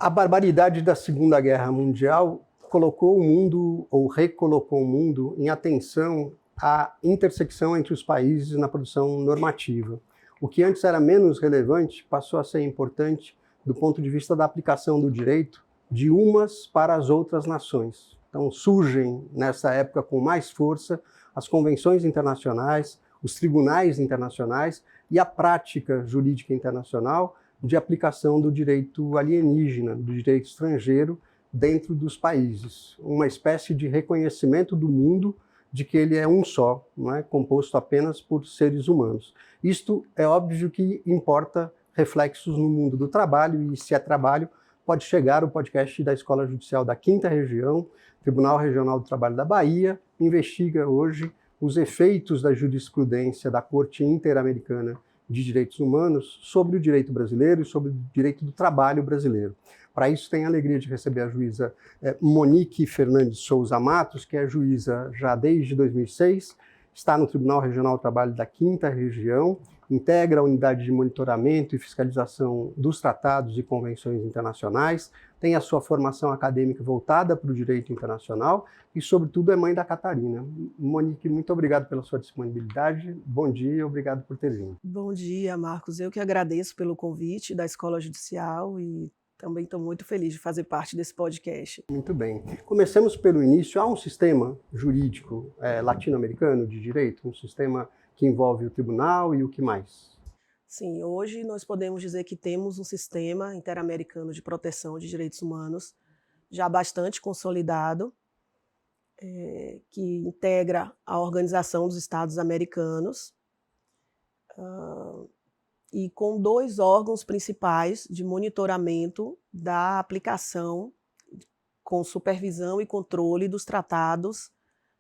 A barbaridade da Segunda Guerra Mundial colocou o mundo, ou recolocou o mundo, em atenção à intersecção entre os países na produção normativa. O que antes era menos relevante passou a ser importante do ponto de vista da aplicação do direito de umas para as outras nações. Então surgem, nessa época, com mais força, as convenções internacionais, os tribunais internacionais e a prática jurídica internacional de aplicação do direito alienígena, do direito estrangeiro, dentro dos países. Uma espécie de reconhecimento do mundo de que ele é um só, não é composto apenas por seres humanos. Isto é óbvio que importa reflexos no mundo do trabalho, e se é trabalho, pode chegar o podcast da Escola Judicial da 5ª Região, Tribunal Regional do Trabalho da Bahia, investiga hoje os efeitos da jurisprudência da Corte Interamericana de Direitos Humanos sobre o direito brasileiro e sobre o direito do trabalho brasileiro. Para isso, tenho a alegria de receber a juíza Monique Fernandes Souza Matos, que é juíza já desde 2006, está no Tribunal Regional do Trabalho da 5ª Região, integra a unidade de monitoramento e fiscalização dos tratados e convenções internacionais, tem a sua formação acadêmica voltada para o direito internacional e, sobretudo, é mãe da Catarina. Monique, muito obrigado pela sua disponibilidade. Bom dia, obrigado por ter vindo. Bom dia, Marcos. Eu que agradeço pelo convite da Escola Judicial e também estou muito feliz de fazer parte desse podcast. Muito bem. Comecemos pelo início. Há um sistema jurídico latino-americano de direito, um sistema que envolve o tribunal e o que mais? Sim, hoje nós podemos dizer que temos um sistema interamericano de proteção de direitos humanos já bastante consolidado, que integra a Organização dos Estados Americanos, e com 2 órgãos principais de monitoramento da aplicação, com supervisão e controle dos tratados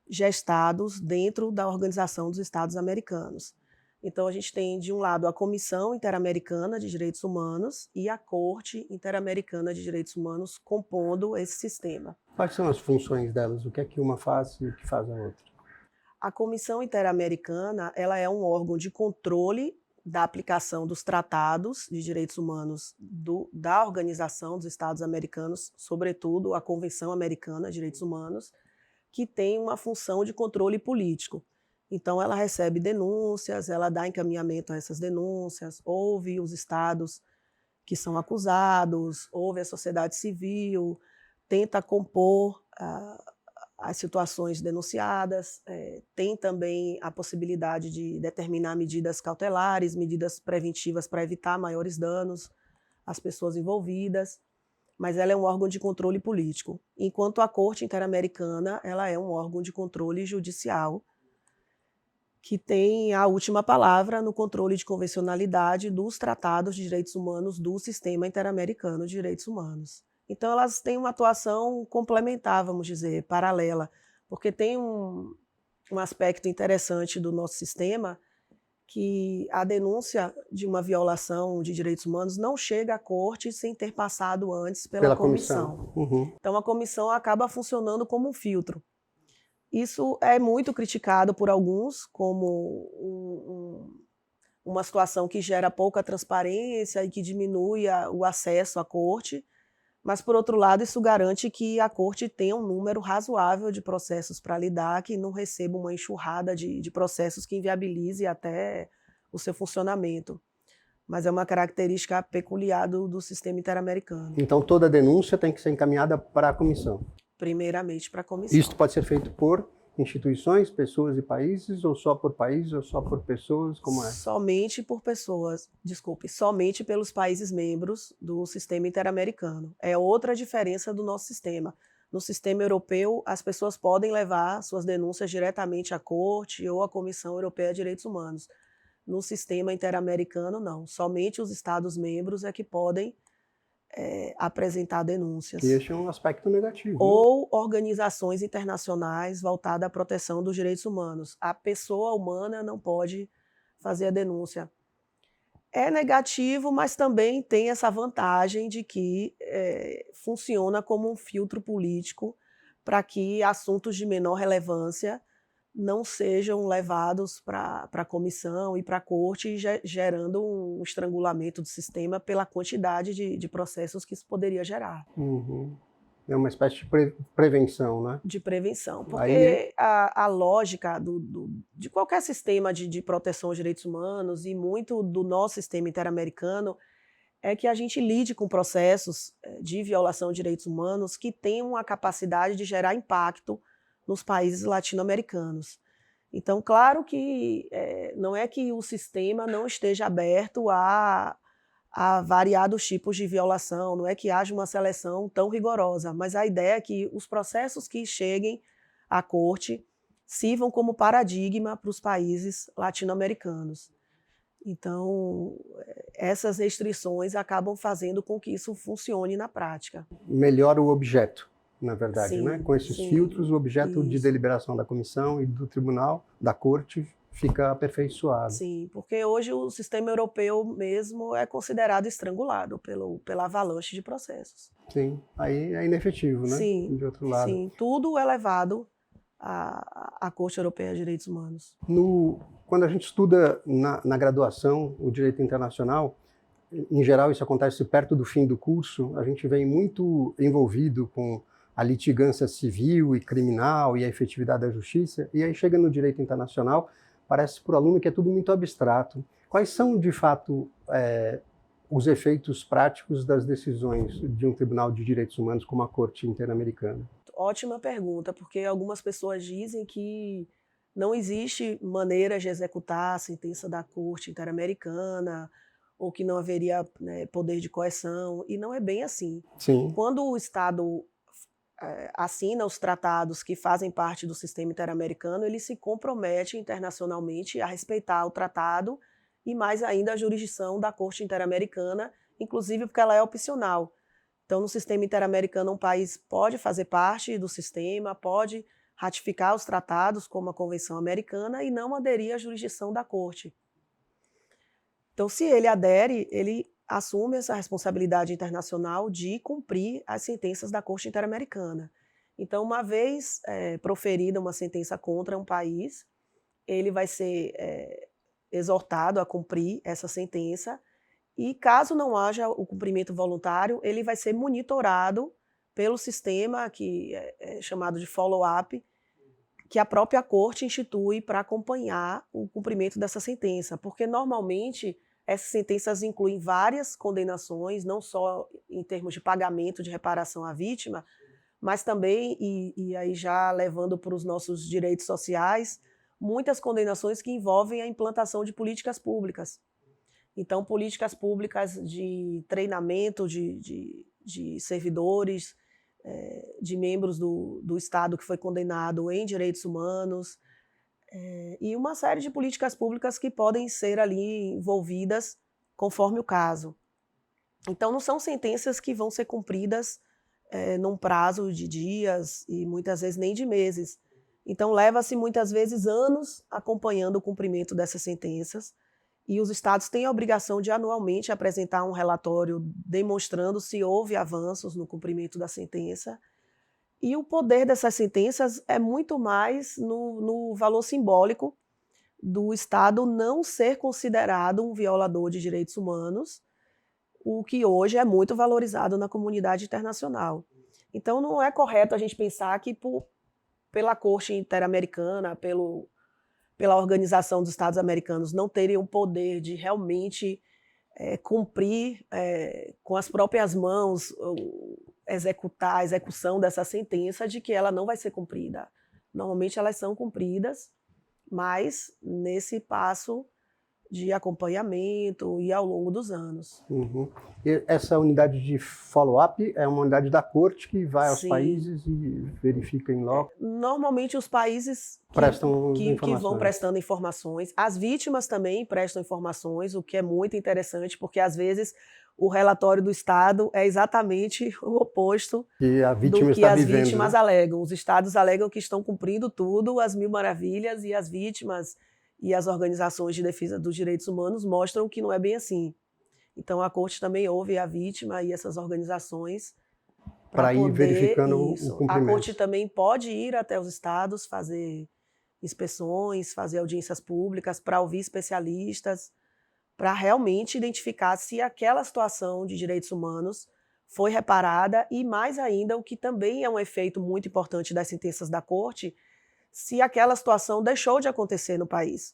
gestados dentro da Organização dos Estados Americanos. Então, a gente tem, de um lado, a Comissão Interamericana de Direitos Humanos e a Corte Interamericana de Direitos Humanos compondo esse sistema. Quais são as funções delas? O que é que uma faz e o que faz a outra? A Comissão Interamericana, ela é um órgão de controle da aplicação dos tratados de direitos humanos da Organização dos Estados Americanos, sobretudo a Convenção Americana de Direitos Humanos, que tem uma função de controle político. Então, ela recebe denúncias, ela dá encaminhamento a essas denúncias, ouve os estados que são acusados, ouve a sociedade civil, tenta compor as situações denunciadas, tem também a possibilidade de determinar medidas cautelares, medidas preventivas para evitar maiores danos às pessoas envolvidas, mas ela é um órgão de controle político, enquanto a Corte Interamericana ela é um órgão de controle judicial, que tem a última palavra no controle de convencionalidade dos tratados de direitos humanos do Sistema Interamericano de Direitos Humanos. Então, elas têm uma atuação complementar, vamos dizer, paralela, porque tem um aspecto interessante do nosso sistema, que a denúncia de uma violação de direitos humanos não chega à corte sem ter passado antes pela comissão. Uhum. Então, a comissão acaba funcionando como um filtro. Isso é muito criticado por alguns como uma situação que gera pouca transparência e que diminui o acesso à corte, mas, por outro lado, isso garante que a corte tenha um número razoável de processos para lidar, que não receba uma enxurrada de processos que inviabilize até o seu funcionamento. Mas é uma característica peculiar do sistema interamericano. Então, toda denúncia tem que ser encaminhada para a comissão? Primeiramente para a comissão. Isso pode ser feito por instituições, pessoas e países, ou só por países, ou só por pessoas, como é? Somente por pessoas, somente pelos países membros do sistema interamericano. É outra diferença do nosso sistema. No sistema europeu, as pessoas podem levar suas denúncias diretamente à Corte ou à Comissão Europeia de Direitos Humanos. No sistema interamericano, não. Somente os Estados-membros é que podem apresentar denúncias. E esse é um aspecto negativo. Ou organizações internacionais voltadas à proteção dos direitos humanos. A pessoa humana não pode fazer a denúncia. É negativo, mas também tem essa vantagem de que funciona como um filtro político para que assuntos de menor relevância não sejam levados para a comissão e para a corte, gerando um estrangulamento do sistema pela quantidade de processos que isso poderia gerar. Uhum. É uma espécie de prevenção, né? De prevenção, Aí porque a lógica de qualquer sistema de proteção aos direitos humanos e muito do nosso sistema interamericano é que a gente lide com processos de violação de direitos humanos que tenham a capacidade de gerar impacto nos países latino-americanos. Então, claro que não é que o sistema não esteja aberto a variados tipos de violação, não é que haja uma seleção tão rigorosa, mas a ideia é que os processos que cheguem à corte sirvam como paradigma para os países latino-americanos. Então, essas restrições acabam fazendo com que isso funcione na prática. melhora o objeto, na verdade, Sim, né? Com esses sim, filtros, o objeto de isso. deliberação da comissão e do tribunal, da corte, fica aperfeiçoado. Sim, porque hoje o sistema europeu mesmo é considerado estrangulado pela avalanche de processos. Sim, aí é inefetivo, né? Sim, De outro lado. sim, tudo é levado à Corte Europeia de Direitos Humanos. Quando a gente estuda na graduação o direito internacional, em geral isso acontece perto do fim do curso, a gente vem muito envolvido com a litigância civil e criminal e a efetividade da justiça, e aí chega no direito internacional, parece para o aluno que é tudo muito abstrato. Quais são, de fato, os efeitos práticos das decisões de um tribunal de direitos humanos como a Corte Interamericana? Ótima pergunta, porque algumas pessoas dizem que não existe maneira de executar a sentença da Corte Interamericana, ou que não haveria, né, poder de coerção, e não é bem assim. Sim. Quando o Estado assina os tratados que fazem parte do sistema interamericano, ele se compromete internacionalmente a respeitar o tratado e mais ainda a jurisdição da Corte Interamericana, inclusive porque ela é opcional. Então, no sistema interamericano, um país pode fazer parte do sistema, pode ratificar os tratados, como a Convenção Americana, e não aderir à jurisdição da Corte. Então, se ele adere, ele assume essa responsabilidade internacional de cumprir as sentenças da Corte Interamericana. Então, uma vez proferida uma sentença contra um país, ele vai ser exortado a cumprir essa sentença e, caso não haja o cumprimento voluntário, ele vai ser monitorado pelo sistema que é chamado de follow-up, que a própria Corte institui para acompanhar o cumprimento dessa sentença, porque normalmente essas sentenças incluem várias condenações, não só em termos de pagamento de reparação à vítima, mas também, e aí já levando para os nossos direitos sociais, muitas condenações que envolvem a implantação de políticas públicas. Então, políticas públicas de treinamento de servidores, de membros do Estado que foi condenado em direitos humanos, e uma série de políticas públicas que podem ser ali envolvidas conforme o caso. Então, não são sentenças que vão ser cumpridas num prazo de dias e muitas vezes nem de meses. Então, leva-se muitas vezes anos acompanhando o cumprimento dessas sentenças e os estados têm a obrigação de anualmente apresentar um relatório demonstrando se houve avanços no cumprimento da sentença. E o poder dessas sentenças é muito mais no valor simbólico do Estado não ser considerado um violador de direitos humanos, o que hoje é muito valorizado na comunidade internacional. Então, não é correto a gente pensar que pela Corte Interamericana, pela Organização dos Estados Americanos, não terem o poder de realmente cumprir com as próprias mãos executar a execução dessa sentença, de que ela não vai ser cumprida. Normalmente elas são cumpridas, mas nesse passo de acompanhamento e ao longo dos anos. Uhum. E essa unidade de follow-up é uma unidade da Corte que vai aos países e verifica em loco? Normalmente os países que vão prestando informações. As vítimas também prestam informações, o que é muito interessante, porque às vezes o relatório do Estado é exatamente o oposto do que as vítimas alegam. Os Estados alegam que estão cumprindo tudo, as mil maravilhas, e as vítimas e as organizações de defesa dos direitos humanos mostram que não é bem assim. Então, a Corte também ouve a vítima e essas organizações para ir verificando o cumprimento. A Corte também pode ir até os estados fazer inspeções, fazer audiências públicas, para ouvir especialistas, para realmente identificar se aquela situação de direitos humanos foi reparada e, mais ainda, o que também é um efeito muito importante das sentenças da Corte, se aquela situação deixou de acontecer no país.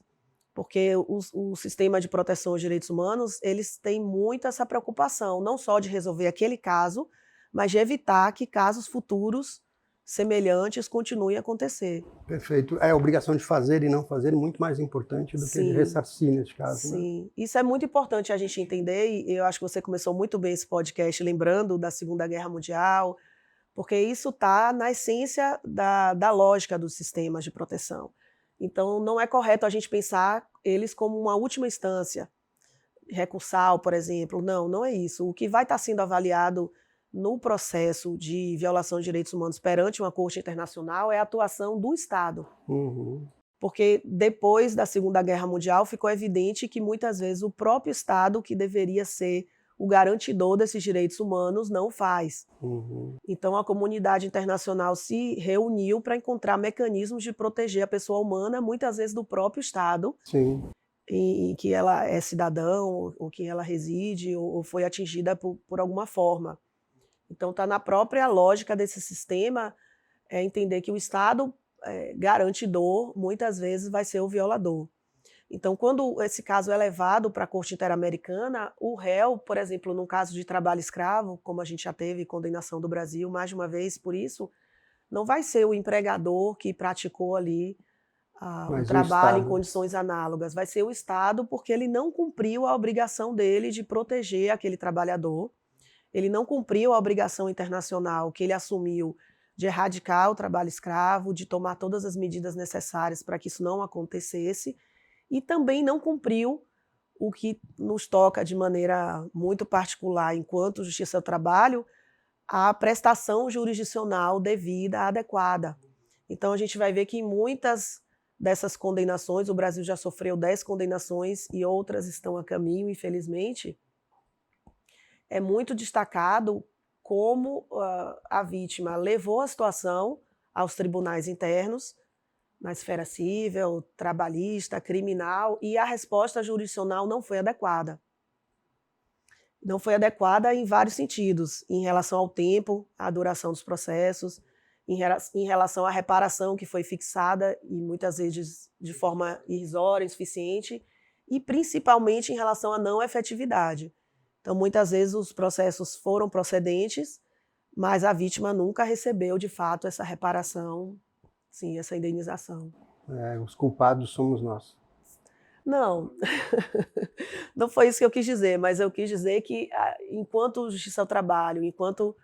Porque o sistema de proteção aos direitos humanos, eles têm muito essa preocupação, não só de resolver aquele caso, mas de evitar que casos futuros semelhantes continuem a acontecer. Perfeito. É a obrigação de fazer e não fazer muito mais importante do que de ressarcir nesse caso. Sim, né? Isso é muito importante a gente entender, e eu acho que você começou muito bem esse podcast lembrando da Segunda Guerra Mundial, porque isso está na essência da lógica dos sistemas de proteção. Então, não é correto a gente pensar eles como uma última instância, recursal, por exemplo. Não, não é isso. O que vai estar sendo avaliado no processo de violação de direitos humanos perante uma corte internacional é a atuação do Estado. Uhum. Porque depois da Segunda Guerra Mundial ficou evidente que muitas vezes o próprio Estado, que deveria ser o garantidor desses direitos humanos, não faz. Uhum. Então a comunidade internacional se reuniu para encontrar mecanismos de proteger a pessoa humana, muitas vezes do próprio Estado, Sim. em que ela é cidadão, ou que ela reside, ou foi atingida por alguma forma. Então está na própria lógica desse sistema entender que o Estado garantidor, muitas vezes, vai ser o violador. Então, quando esse caso é levado para a Corte Interamericana, o réu, por exemplo, num caso de trabalho escravo, como a gente já teve condenação do Brasil mais de uma vez por isso, não vai ser o empregador que praticou ali o trabalho em condições análogas, vai ser o Estado, porque ele não cumpriu a obrigação dele de proteger aquele trabalhador, ele não cumpriu a obrigação internacional que ele assumiu de erradicar o trabalho escravo, de tomar todas as medidas necessárias para que isso não acontecesse, e também não cumpriu o que nos toca de maneira muito particular, enquanto Justiça do Trabalho, a prestação jurisdicional devida, adequada. Então, a gente vai ver que em muitas dessas condenações, o Brasil já sofreu 10 condenações e outras estão a caminho, infelizmente, é muito destacado como a vítima levou a situação aos tribunais internos, na esfera civil, trabalhista, criminal, e a resposta jurisdicional não foi adequada. Não foi adequada em vários sentidos, em relação ao tempo, à duração dos processos, em relação à reparação que foi fixada, e muitas vezes de forma irrisória, insuficiente, e principalmente em relação à não efetividade. Então, muitas vezes os processos foram procedentes, mas a vítima nunca recebeu, de fato, essa reparação, sim, essa indenização. Os culpados somos nós. Não, não foi isso que eu quis dizer, mas eu quis dizer que, enquanto Justiça ao Trabalho, enquanto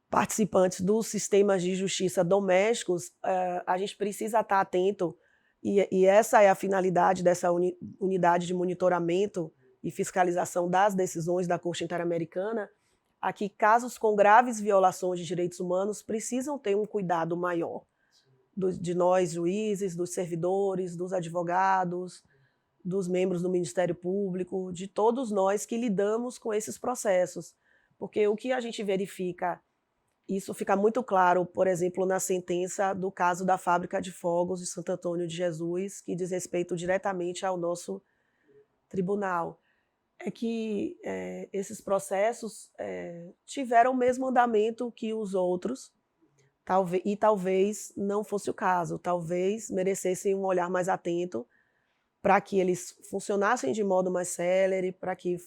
participantes dos sistemas de justiça domésticos, a gente precisa estar atento, e essa é a finalidade dessa unidade de monitoramento e fiscalização das decisões da Corte Interamericana, a que casos com graves violações de direitos humanos precisam ter um cuidado maior de nós, juízes, dos servidores, dos advogados, dos membros do Ministério Público, de todos nós que lidamos com esses processos. Porque o que a gente verifica, isso fica muito claro, por exemplo, na sentença do caso da Fábrica de Fogos de Santo Antônio de Jesus, que diz respeito diretamente ao nosso tribunal, é que esses processos tiveram o mesmo andamento que os outros, e talvez não fosse o caso, talvez merecessem um olhar mais atento para que eles funcionassem de modo mais célere, para que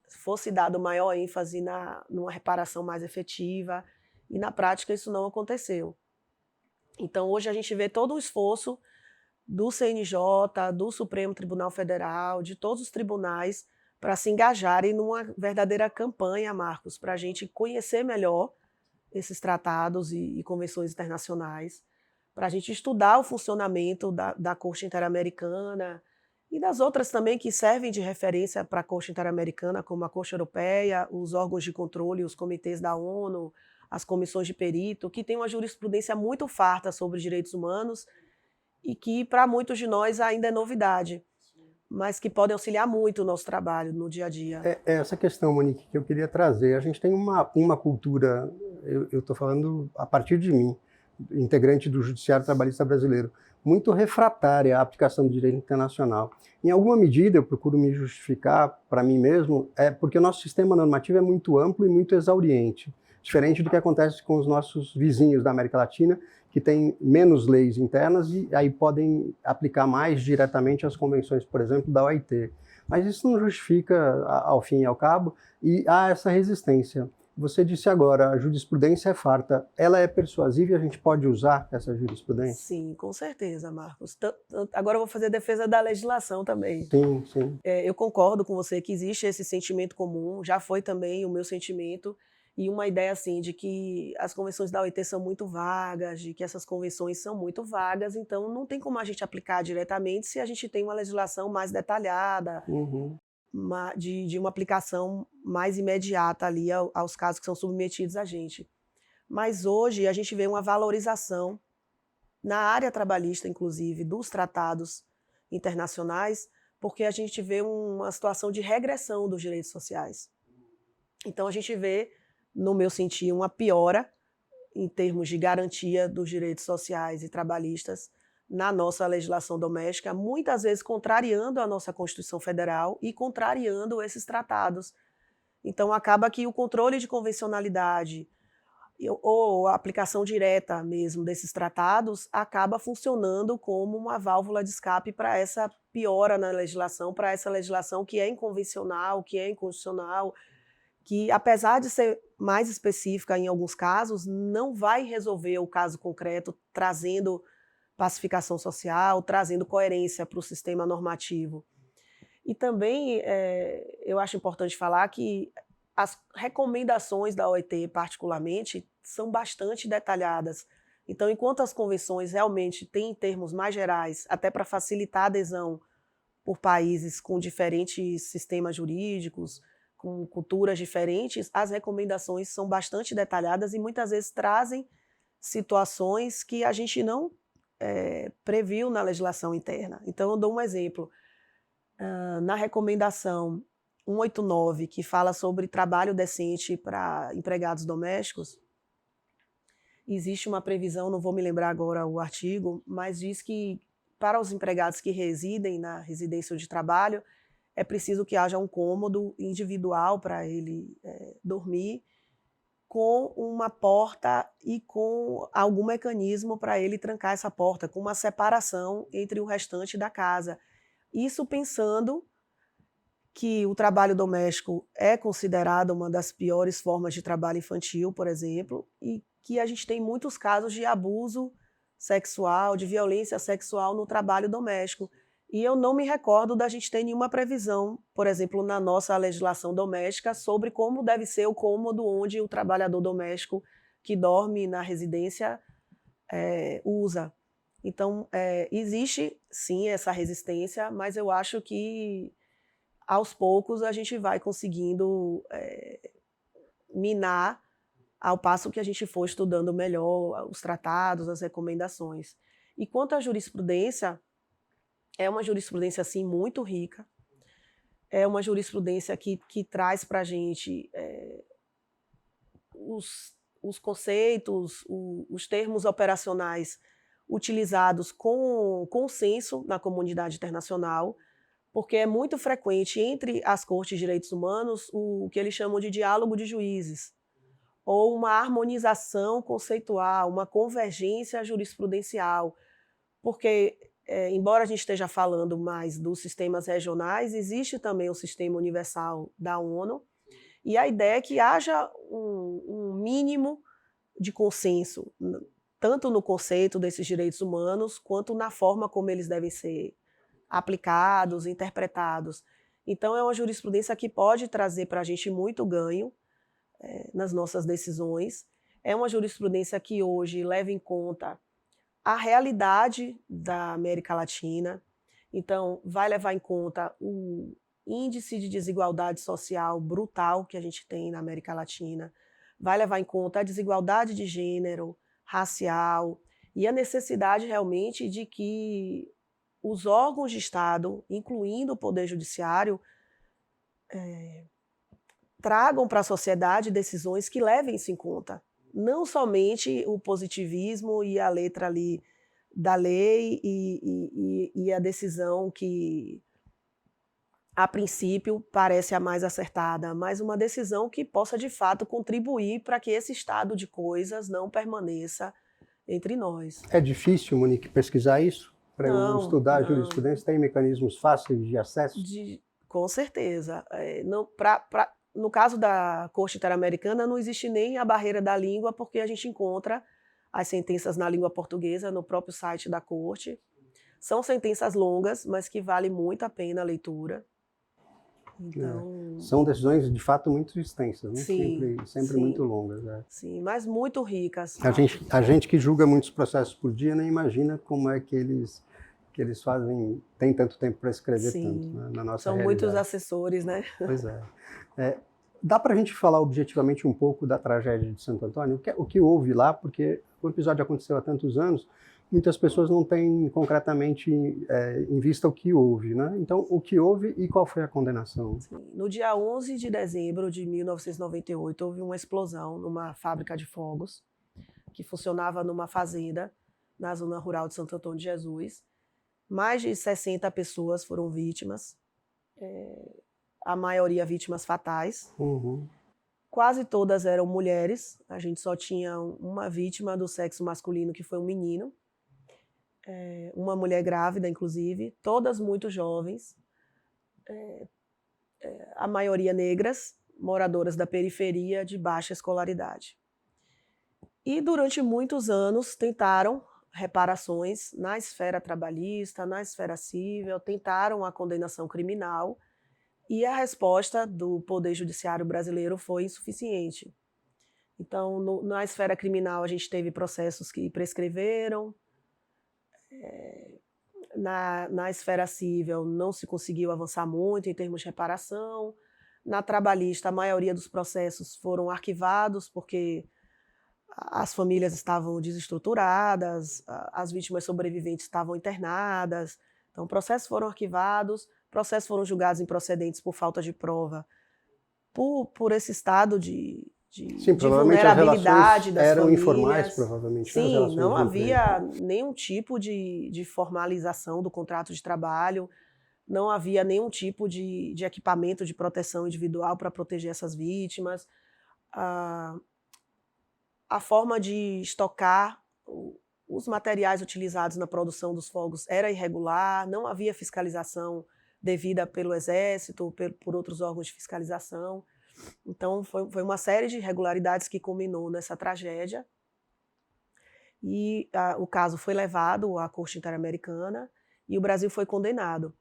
fosse dado maior ênfase numa reparação mais efetiva, e na prática isso não aconteceu. Então hoje a gente vê todo o esforço do CNJ, do Supremo Tribunal Federal, de todos os tribunais, para se engajarem numa verdadeira campanha, Marcos, para a gente conhecer melhor esses tratados e convenções internacionais, para a gente estudar o funcionamento da Corte Interamericana e das outras também que servem de referência para a Corte Interamericana, como a Corte Europeia, os órgãos de controle, os comitês da ONU, as comissões de perito, que têm uma jurisprudência muito farta sobre direitos humanos e que, para muitos de nós, ainda é novidade, mas que podem auxiliar muito o nosso trabalho no dia a dia. É essa questão, Monique, que eu queria trazer. A gente tem uma cultura, eu estou falando a partir de mim, integrante do Judiciário Trabalhista Brasileiro, muito refratária à aplicação do direito internacional. Em alguma medida, eu procuro me justificar para mim mesmo, porque o nosso sistema normativo é muito amplo e muito exauriente, diferente do que acontece com os nossos vizinhos da América Latina, que têm menos leis internas e aí podem aplicar mais diretamente as convenções, por exemplo, da OIT. Mas isso não justifica, ao fim e ao cabo, e há essa resistência. Você disse agora, a jurisprudência é farta. Ela é persuasiva e a gente pode usar essa jurisprudência? Sim, com certeza, Marcos. Agora eu vou fazer defesa da legislação também. Sim, sim. Eu concordo com você que existe esse sentimento comum, já foi também o meu sentimento, e uma ideia assim de que as convenções da OIT são muito vagas, de que essas convenções são muito vagas, então não tem como a gente aplicar diretamente se a gente tem uma legislação mais detalhada, Uhum. de uma aplicação mais imediata ali aos casos que são submetidos a gente. Mas hoje a gente vê uma valorização na área trabalhista, inclusive, dos tratados internacionais, porque a gente vê uma situação de regressão dos direitos sociais. Então a gente vê, no meu sentir, uma piora em termos de garantia dos direitos sociais e trabalhistas na nossa legislação doméstica, muitas vezes contrariando a nossa Constituição Federal e contrariando esses tratados. Então acaba que o controle de convencionalidade ou a aplicação direta mesmo desses tratados acaba funcionando como uma válvula de escape para essa piora na legislação, para essa legislação que é inconvencional, que é inconstitucional, que apesar de ser mais específica em alguns casos, não vai resolver o caso concreto trazendo pacificação social, trazendo coerência para o sistema normativo. E também eu acho importante falar que as recomendações da OIT, particularmente, são bastante detalhadas. Então, enquanto as convenções realmente têm termos mais gerais, até para facilitar a adesão por países com diferentes sistemas jurídicos, com culturas diferentes, as recomendações são bastante detalhadas e muitas vezes trazem situações que a gente não previu na legislação interna. Então, eu dou um exemplo. Na recomendação 189, que fala sobre trabalho decente para empregados domésticos, existe uma previsão, não vou me lembrar agora o artigo, mas diz que para os empregados que residem na residência de trabalho, é preciso que haja um cômodo individual para ele dormir, com uma porta e com algum mecanismo para ele trancar essa porta, com uma separação entre o restante da casa. Isso pensando que o trabalho doméstico é considerado uma das piores formas de trabalho infantil, por exemplo, e que a gente tem muitos casos de abuso sexual, de violência sexual no trabalho doméstico. E eu não me recordo da gente ter nenhuma previsão, por exemplo, na nossa legislação doméstica, sobre como deve ser o cômodo onde o trabalhador doméstico que dorme na residência usa. Então, existe sim essa resistência, mas eu acho que aos poucos a gente vai conseguindo minar ao passo que a gente for estudando melhor os tratados, as recomendações. E quanto à jurisprudência, é uma jurisprudência assim, muito rica, é uma jurisprudência que traz para a gente os conceitos, os termos operacionais utilizados com consenso na comunidade internacional, porque é muito frequente entre as cortes de direitos humanos o que eles chamam de diálogo de juízes, ou uma harmonização conceitual, uma convergência jurisprudencial, porque, embora a gente esteja falando mais dos sistemas regionais, existe também o sistema universal da ONU, e a ideia é que haja um mínimo de consenso, tanto no conceito desses direitos humanos, quanto na forma como eles devem ser aplicados, interpretados. Então, é uma jurisprudência que pode trazer para a gente muito ganho nas nossas decisões. É uma jurisprudência que hoje leva em conta a realidade da América Latina. Então, vai levar em conta o índice de desigualdade social brutal que a gente tem na América Latina, vai levar em conta a desigualdade de gênero, racial, e a necessidade realmente de que os órgãos de Estado, incluindo o Poder Judiciário, tragam para a sociedade decisões que levem isso em conta. Não somente o positivismo e a letra ali da lei e a decisão que, a princípio, parece a mais acertada, mas uma decisão que possa, de fato, contribuir para que esse estado de coisas não permaneça entre nós. É difícil, Monique, pesquisar isso? Para eu estudar a jurisprudência, tem mecanismos fáceis de acesso? Com certeza. No caso da Corte Interamericana, não existe nem a barreira da língua, porque a gente encontra as sentenças na língua portuguesa no próprio site da Corte. São sentenças longas, mas que vale muito a pena a leitura. Então... São decisões, de fato, muito extensas, né? Sim, sempre sim, muito longas. Sim, mas muito ricas. A gente que julga muitos processos por dia nem imagina como é que eles fazem, tem tanto tempo para escrever tanto, né, na nossa realidade. Muitos assessores, né? Pois é. Dá para a gente falar objetivamente um pouco da tragédia de Santo Antônio? O que houve lá? Porque o episódio aconteceu há tantos anos, muitas pessoas não têm concretamente em vista o que houve, né? Então, o que houve e qual foi a condenação? Sim. No dia 11 de dezembro de 1998, houve uma explosão numa fábrica de fogos que funcionava numa fazenda na zona rural de Santo Antônio de Jesus. Mais de 60 pessoas foram vítimas, a maioria vítimas fatais. Uhum. Quase todas eram mulheres, a gente só tinha uma vítima do sexo masculino, que foi um menino, uma mulher grávida, inclusive, todas muito jovens, a maioria negras, moradoras da periferia de baixa escolaridade. E durante muitos anos tentaram reparações na esfera trabalhista, na esfera civil, tentaram a condenação criminal e a resposta do Poder Judiciário brasileiro foi insuficiente. Então, na esfera criminal, a gente teve processos que prescreveram, na esfera civil não se conseguiu avançar muito em termos de reparação, na trabalhista a maioria dos processos foram arquivados porque as famílias estavam desestruturadas, as vítimas sobreviventes estavam internadas, então processos foram arquivados, processos foram julgados improcedentes por falta de prova, por esse estado de vulnerabilidade das eram famílias. Informais, provavelmente. Sim, não havia nenhum tipo de formalização do contrato de trabalho, não havia nenhum tipo de equipamento de proteção individual para proteger essas vítimas. A forma de estocar os materiais utilizados na produção dos fogos era irregular, não havia fiscalização devida pelo Exército, por outros órgãos de fiscalização. Então, foi uma série de irregularidades que culminou nessa tragédia. E o caso foi levado à Corte Interamericana e o Brasil foi condenado.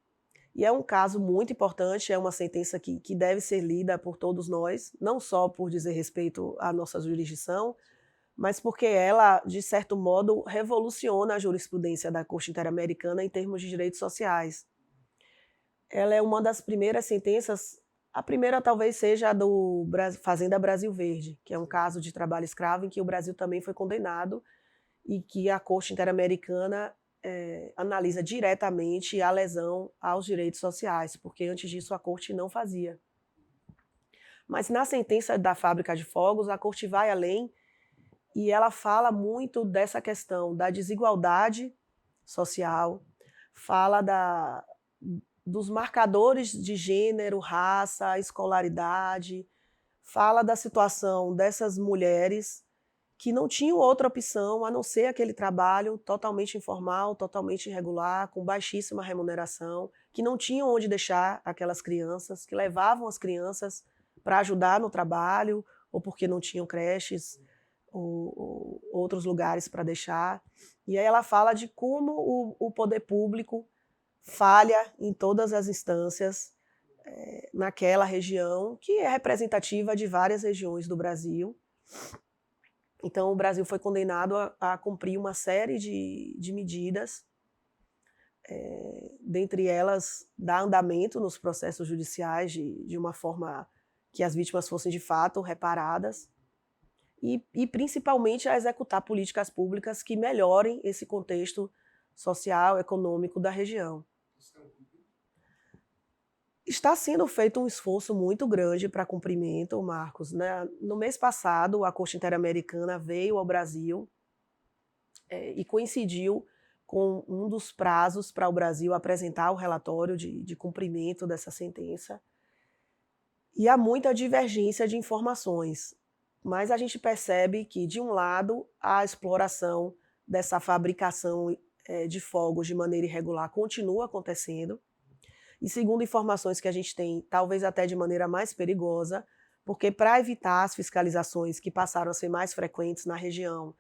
E é um caso muito importante, é uma sentença que deve ser lida por todos nós, não só por dizer respeito à nossa jurisdição, mas porque ela, de certo modo, revoluciona a jurisprudência da Corte Interamericana em termos de direitos sociais. Ela é uma das primeiras sentenças, a primeira talvez seja a do Fazenda Brasil Verde, que é um caso de trabalho escravo em que o Brasil também foi condenado e que a Corte Interamericana analisa diretamente a lesão aos direitos sociais, porque antes disso a Corte não fazia. Mas na sentença da fábrica de fogos, a Corte vai além e ela fala muito dessa questão da desigualdade social, fala dos marcadores de gênero, raça, escolaridade, fala da situação dessas mulheres que não tinham outra opção a não ser aquele trabalho totalmente informal, totalmente irregular, com baixíssima remuneração, que não tinham onde deixar aquelas crianças, que levavam as crianças para ajudar no trabalho, ou porque não tinham creches, ou outros lugares para deixar. E aí ela fala de como o poder público falha em todas as instâncias naquela região, que é representativa de várias regiões do Brasil. Então, o Brasil foi condenado a cumprir uma série de medidas, dentre elas, dar andamento nos processos judiciais de uma forma que as vítimas fossem, de fato, reparadas, e principalmente a executar políticas públicas que melhorem esse contexto social, econômico da região. Está sendo feito um esforço muito grande para cumprimento, Marcos, né? No mês passado, a Corte Interamericana veio ao Brasil e coincidiu com um dos prazos para o Brasil apresentar o relatório de cumprimento dessa sentença. E há muita divergência de informações, mas a gente percebe que, de um lado, a exploração dessa fabricação de fogos de maneira irregular continua acontecendo, e segundo informações que a gente tem, talvez até de maneira mais perigosa, porque para evitar as fiscalizações que passaram a ser mais frequentes na região,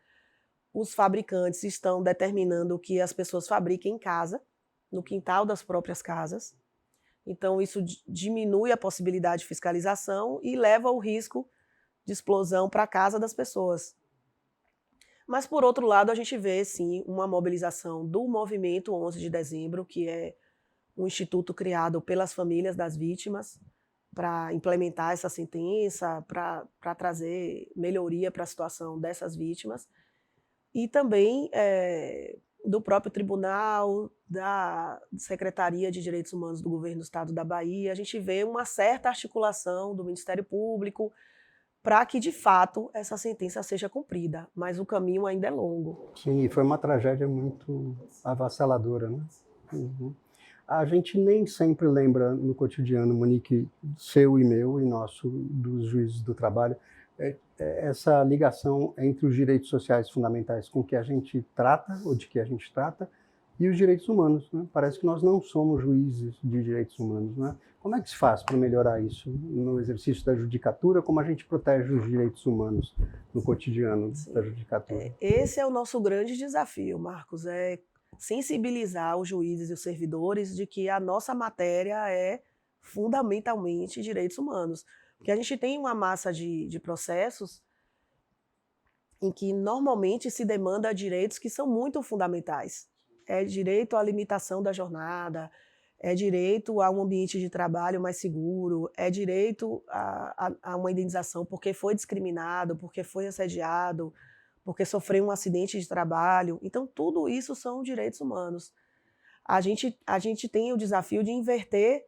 os fabricantes estão determinando que as pessoas fabriquem em casa, no quintal das próprias casas. Então, isso diminui a possibilidade de fiscalização e leva o risco de explosão para a casa das pessoas. Mas, por outro lado, a gente vê, sim, uma mobilização do Movimento 11 de Dezembro, que é um instituto criado pelas famílias das vítimas, para implementar essa sentença, para trazer melhoria para a situação dessas vítimas. E também do próprio tribunal, da Secretaria de Direitos Humanos do Governo do Estado da Bahia, a gente vê uma certa articulação do Ministério Público para que, de fato, essa sentença seja cumprida, mas o caminho ainda é longo. Sim, e foi uma tragédia muito avassaladora, né? Uhum. A gente nem sempre lembra no cotidiano, Monique, seu e meu e nosso, dos juízes do trabalho, essa ligação entre os direitos sociais fundamentais com que a gente trata, ou de que a gente trata, e os direitos humanos, né? Parece que nós não somos juízes de direitos humanos, né? Como é que se faz para melhorar isso no exercício da judicatura? Como a gente protege os direitos humanos no cotidiano da judicatura? Esse é o nosso grande desafio, Marcos, é sensibilizar os juízes e os servidores de que a nossa matéria é fundamentalmente direitos humanos. Porque a gente tem uma massa de processos em que normalmente se demanda direitos que são muito fundamentais. É direito à limitação da jornada, é direito a um ambiente de trabalho mais seguro, é direito a uma indenização porque foi discriminado, porque foi assediado, porque sofreu um acidente de trabalho. Então, tudo isso são direitos humanos. A gente tem o desafio de inverter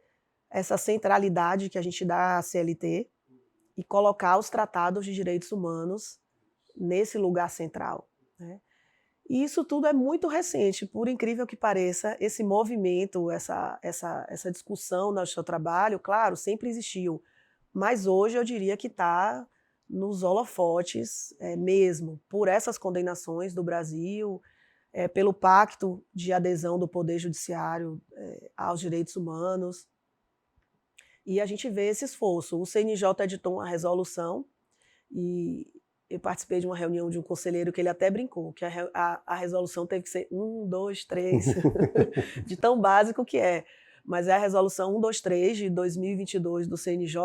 essa centralidade que a gente dá à CLT e colocar os tratados de direitos humanos nesse lugar central, né? E isso tudo é muito recente, por incrível que pareça, esse movimento, essa discussão no seu trabalho, claro, sempre existiu, mas hoje eu diria que está nos holofotes mesmo, por essas condenações do Brasil, pelo pacto de adesão do Poder Judiciário aos direitos humanos. E a gente vê esse esforço. O CNJ editou uma resolução e eu participei de uma reunião de um conselheiro que ele até brincou, que a resolução teve que ser 1, 2, 3, de tão básico que é. Mas é a resolução 123 de 2022 do CNJ,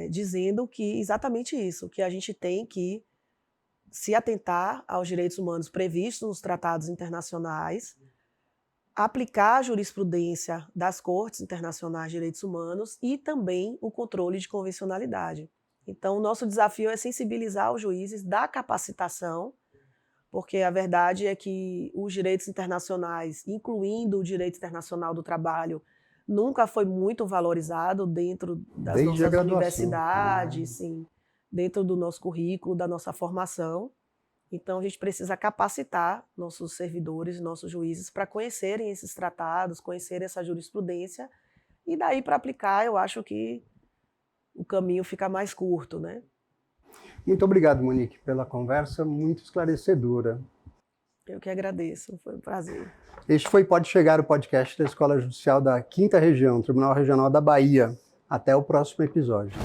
dizendo que exatamente isso, que a gente tem que se atentar aos direitos humanos previstos nos tratados internacionais, aplicar a jurisprudência das Cortes Internacionais de Direitos Humanos e também o controle de convencionalidade. Então, o nosso desafio é sensibilizar os juízes da capacitação, porque a verdade é que os direitos internacionais, incluindo o direito internacional do trabalho, nunca foi muito valorizado dentro das nossas universidades, sim, dentro do nosso currículo, da nossa formação. Então, a gente precisa capacitar nossos servidores, nossos juízes, para conhecerem esses tratados, conhecerem essa jurisprudência, e daí para aplicar, eu acho que o caminho fica mais curto, né? Muito obrigado, Monique, pela conversa muito esclarecedora. Eu que agradeço, foi um prazer. Este foi Pode Chegar, o podcast da Escola Judicial da 5ª Região, Tribunal Regional da Bahia. Até o próximo episódio.